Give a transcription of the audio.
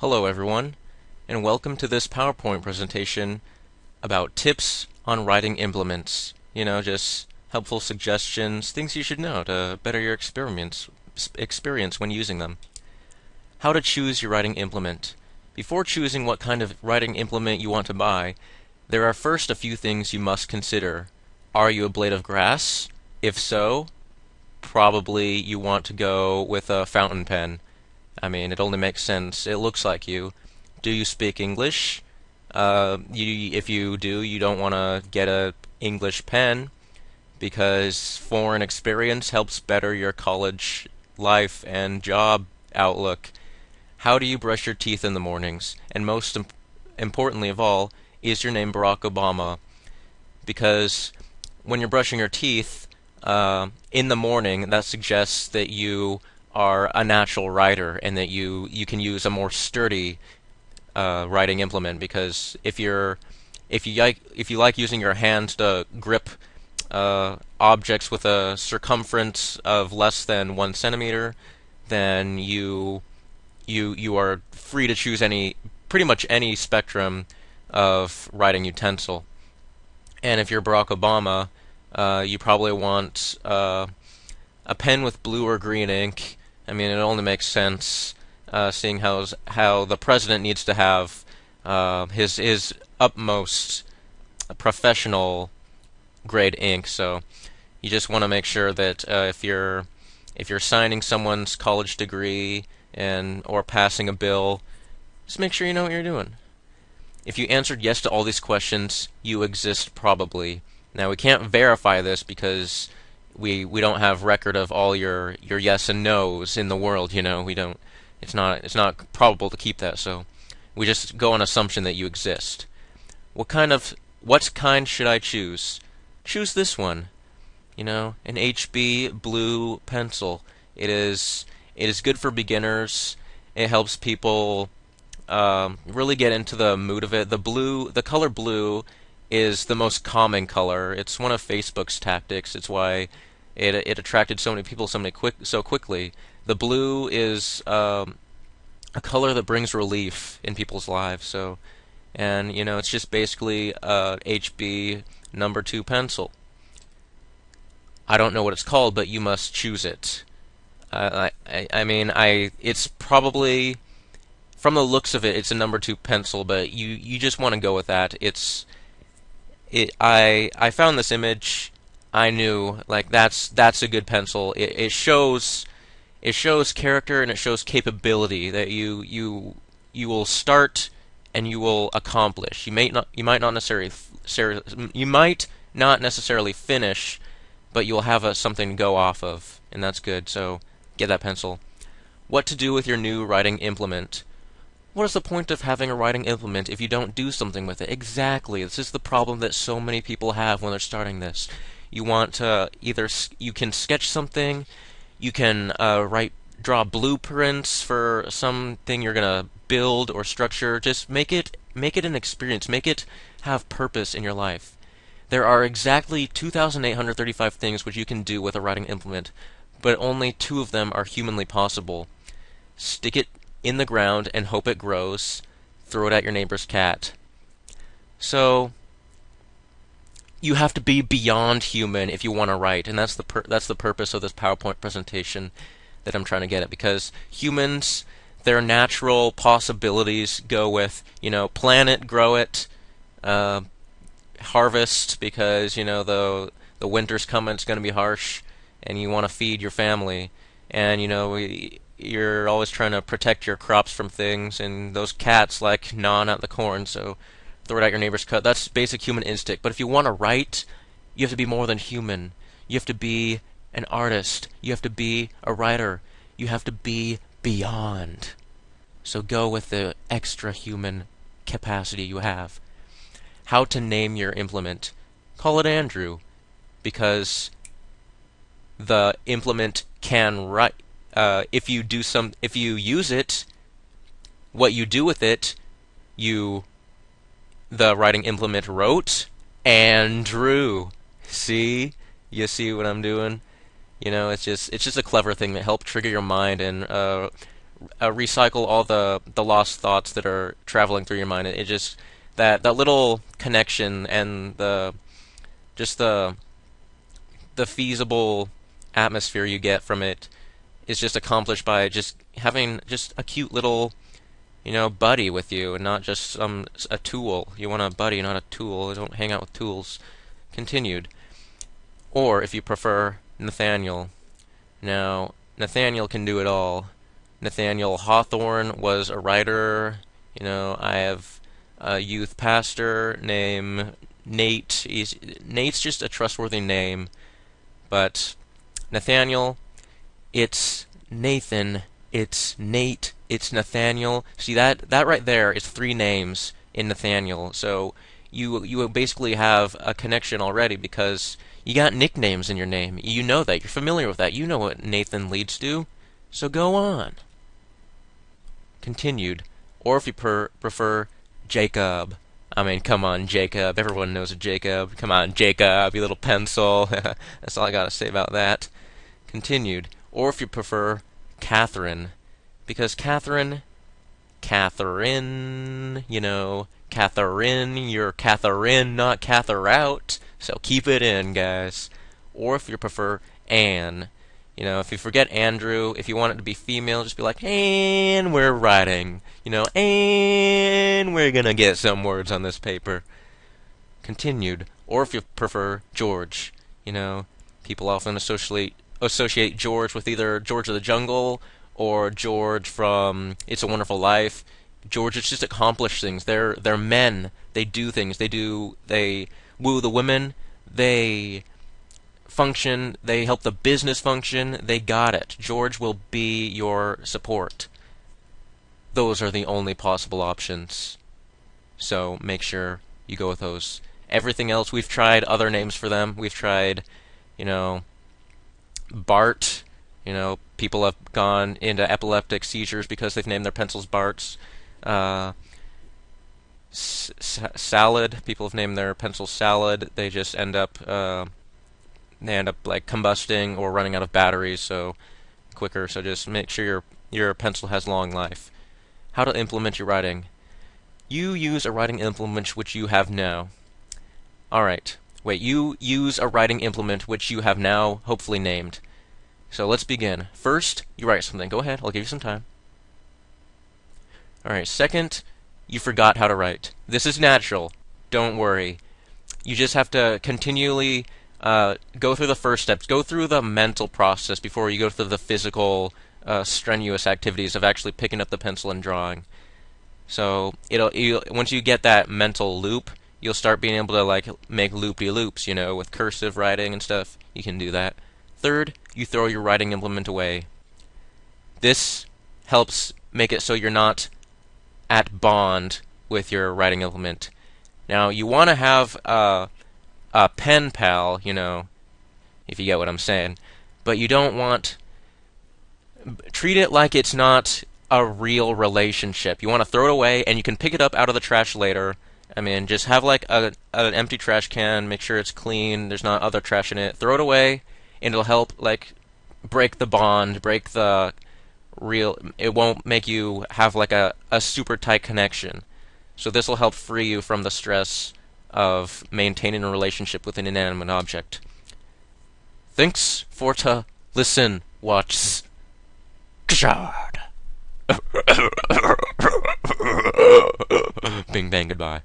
Hello everyone, and welcome to this PowerPoint presentation about tips on writing implements. Just helpful suggestions, things you should know to better your experience when using them. How to choose your writing implement. Before choosing what kind of writing implement you want to buy, there are first a few things you must consider. Are you a blade of grass? If so, probably you want to go with a fountain pen. I mean, it only makes sense. It looks like you. Do you speak English? If you do, you don't want to get a English pen because foreign experience helps better your college life and job outlook. How do you brush your teeth in the mornings? And most importantly of all, is your name Barack Obama? Because when you're brushing your teeth in the morning, that suggests that you are a natural writer and that you can use a more sturdy writing implement. Because if you like using your hands to grip objects with a circumference of less than 1 centimeter, then you are free to choose pretty much any spectrum of writing utensil. And if you're Barack Obama, you probably want a pen with blue or green ink. I mean, it only makes sense, seeing how the president needs to have his utmost professional grade ink. So you just want to make sure that if you're signing someone's college degree or passing a bill, just make sure you know what you're doing. If you answered yes to all these questions, you exist probably. Now we can't verify this because we don't have record of all your yes and no's in the world. We don't. It's not probable to keep that. So we just go on assumption that you exist. What kind should I choose? Choose this one. An HB blue pencil. It is good for beginners. It helps people really get into the mood of it. The color blue is the most common color. It's one of Facebook's tactics. It's why it attracted so many people so quickly. The blue is a color that brings relief in people's lives. And it's just basically a HB number 2 pencil. I don't know what it's called, but you must choose it. It's probably, from the looks of it, it's a number 2 pencil, but you just want to go with that. I found this image. I knew, like, that's a good pencil. It shows character and it shows capability that you will start and you will accomplish. You might not necessarily finish, but you'll have something to go off of, and that's good. So get that pencil. What to do with your new writing implement? What is the point of having a writing implement if you don't do something with it? Exactly. This is the problem that so many people have when they're starting this. You want to you can sketch something, you can draw blueprints for something you're gonna build or structure. Just make it an experience. Make it have purpose in your life. There are exactly 2,835 things which you can do with a writing implement, but only 2 of them are humanly possible. Stick it in the ground and hope it grows. Throw it at your neighbor's cat. So you have to be beyond human if you want to write, and that's the purpose of this PowerPoint presentation that I'm trying to get at. Because humans, their natural possibilities go with plant it, grow it, harvest, because the winter's coming, it's going to be harsh, and you want to feed your family, and you're always trying to protect your crops from things, and those cats like gnawing at the corn, so throw it at your neighbor's cut. That's basic human instinct. But if you want to write, you have to be more than human. You have to be an artist. You have to be a writer. You have to be beyond. So go with the extra human capacity you have. How to name your implement? Call it Andrew, because the implement can write. If you use it, what you do with it, the writing implement wrote Andrew. See? You see what I'm doing? It's just a clever thing that helps trigger your mind and recycle all the lost thoughts that are traveling through your mind. It just that little connection and just the feasible atmosphere you get from it is just accomplished by just having just a cute little, buddy with you, and not just a tool. You want a buddy, not a tool. Don't hang out with tools. Continued. Or if you prefer, Nathaniel. Now, Nathaniel can do it all. Nathaniel Hawthorne was a writer. I have a youth pastor named Nate. Nate's just a trustworthy name, but Nathaniel, it's Nathan, it's Nate, it's Nathaniel. See, that right there is three names in Nathaniel. So you basically have a connection already because you got nicknames in your name. You know that. You're familiar with that. You know what Nathan leads to. So go on. Continued. Or if you prefer, Jacob. I mean, come on, Jacob. Everyone knows a Jacob. Come on, Jacob, you little pencil. That's all I gotta say about that. Continued. Or if you prefer, Catherine. Because Catherine, Catherine, you're Catherine, not Cather out. So keep it in, guys. Or if you prefer, Anne. If you forget Andrew, if you want it to be female, just be like, and we're writing. And we're gonna get some words on this paper. Continued. Or if you prefer, George. People often associate George with either George of the Jungle or George from It's a Wonderful Life. George is just accomplished things. They're men. They do things. They woo the women. They function. They help the business function. They got it. George will be your support. Those are the only possible options. So make sure you go with those. Everything else, we've tried other names for them. We've tried, Bart. People have gone into epileptic seizures because they've named their pencils Barts. Salad. People have named their pencils Salad. They just end up like combusting or running out of batteries, so quicker. So just make sure your pencil has long life. How to implement your writing. You use a writing implement which you have now. Alright. Wait, you use a writing implement which you have now hopefully named. So let's begin. First, you write something. Go ahead, I'll give you some time. Alright, second, you forgot how to write. This is natural. Don't worry. You just have to continually go through the first steps. Go through the mental process before you go through the physical, strenuous activities of actually picking up the pencil and drawing. So once you get that mental loop, you'll start being able to make loopy-loops, with cursive writing and stuff. You can do that. Third, you throw your writing implement away. This helps make it so you're not at bond with your writing implement. Now, you want to have a pen pal, if you get what I'm saying, but you don't want... Treat it like it's not a real relationship. You want to throw it away, and you can pick it up out of the trash later. I mean, just have an empty trash can, make sure it's clean, there's not other trash in it, throw it away, and it'll help, break the bond, break the real... It won't make you have, a super tight connection. So this will help free you from the stress of maintaining a relationship with an inanimate object. Thanks for to listen, watch. Bing bang, goodbye.